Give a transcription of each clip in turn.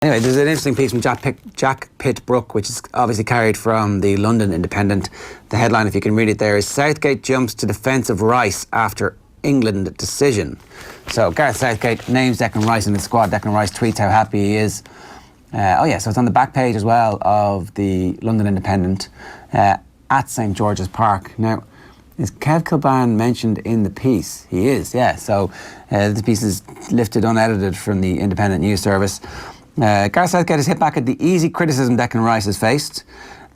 Anyway, there's an interesting piece from Jack Pitt-Brooke, which is obviously carried from the London Independent. The headline, if you can read it there, is Southgate jumps to defence of Rice after England decision. So Gareth Southgate names Declan Rice in the squad. Declan Rice tweets how happy he is. So it's on the back page as well of the London Independent at St George's Park. Now, is Kev Kilbane mentioned in the piece? He is, yeah. So the piece is lifted unedited from the Independent News Service. Gareth Southgate has hit back at the easy criticism Declan Rice has faced.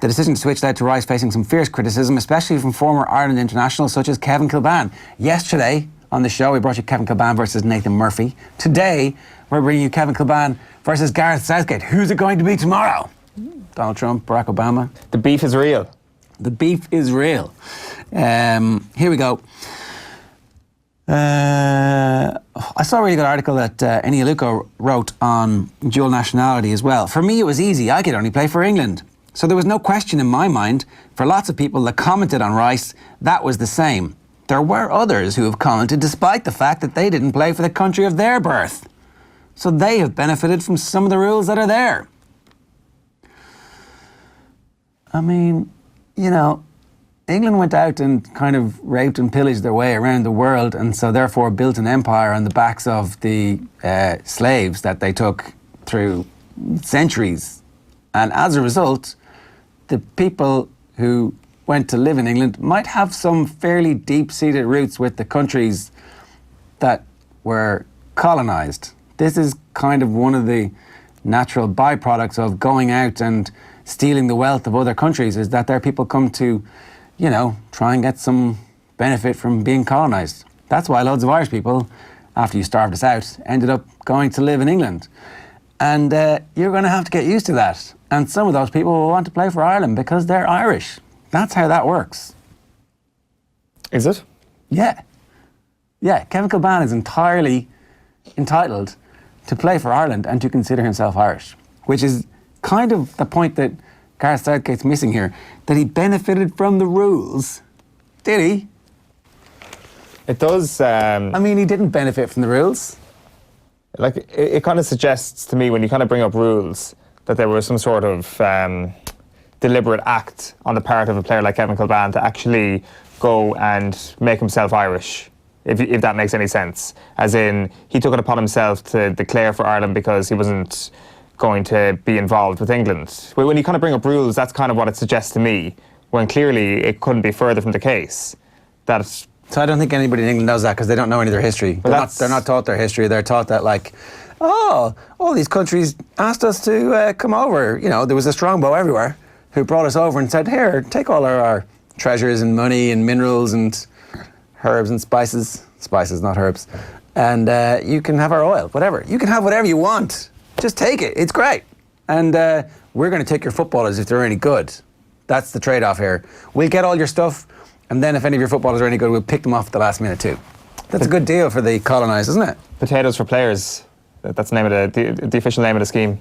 The decision to switch led to Rice facing some fierce criticism, especially from former Ireland internationals such as Kevin Kilbane. Yesterday on the show, we brought you Kevin Kilbane versus Nathan Murphy. Today, we're bringing you Kevin Kilbane versus Gareth Southgate. Who's it going to be tomorrow? Donald Trump, Barack Obama? The beef is real. The beef is real. Here we go. I saw a really good article that Eoin wrote on dual nationality as well. For me, it was easy. I could only play for England. So there was no question in my mind. For lots of people that commented on Rice, that was the same. There were others who have commented despite the fact that they didn't play for the country of their birth. So they have benefited from some of the rules that are there. I mean, you know, England went out and kind of raped and pillaged their way around the world, and so therefore built an empire on the backs of the slaves that they took through centuries. And as a result, the people who went to live in England might have some fairly deep-seated roots with the countries that were colonised. This is kind of one of the natural byproducts of going out and stealing the wealth of other countries, is that their people come to, you know, try and get some benefit from being colonised. That's why loads of Irish people, after you starved us out, ended up going to live in England. And you're going to have to get used to that. And some of those people will want to play for Ireland because they're Irish. That's how that works. Is it? Yeah. Yeah, Kevin Kilbane is entirely entitled to play for Ireland and to consider himself Irish, which is kind of the point that Gareth Southgate's missing here, that he benefited from the rules. Did he? It does. I mean, he didn't benefit from the rules. Like, it kind of suggests to me, when you kind of bring up rules, that there was some sort of deliberate act on the part of a player like Kevin Kilbane to actually go and make himself Irish, if that makes any sense. As in, he took it upon himself to declare for Ireland because he wasn't going to be involved with England. When you kind of bring up rules, that's kind of what it suggests to me, when clearly it couldn't be further from the case. So I don't think anybody in England knows that, because they don't know any of their history. They're not taught their history. They're taught that, like, oh, all these countries asked us to come over. You know, there was a strongbow everywhere who brought us over and said, here, take all our treasures and money and minerals and herbs and spices. Spices, not herbs. And you can have our oil, whatever. You can have whatever you want. Just take it. It's great. And we're going to take your footballers if they're any good. That's the trade-off here. We'll get all your stuff, and then if any of your footballers are any good, we'll pick them off at the last minute too. That's a good deal for the colonised, isn't it? Potatoes for players. That's the name of the official name of the scheme.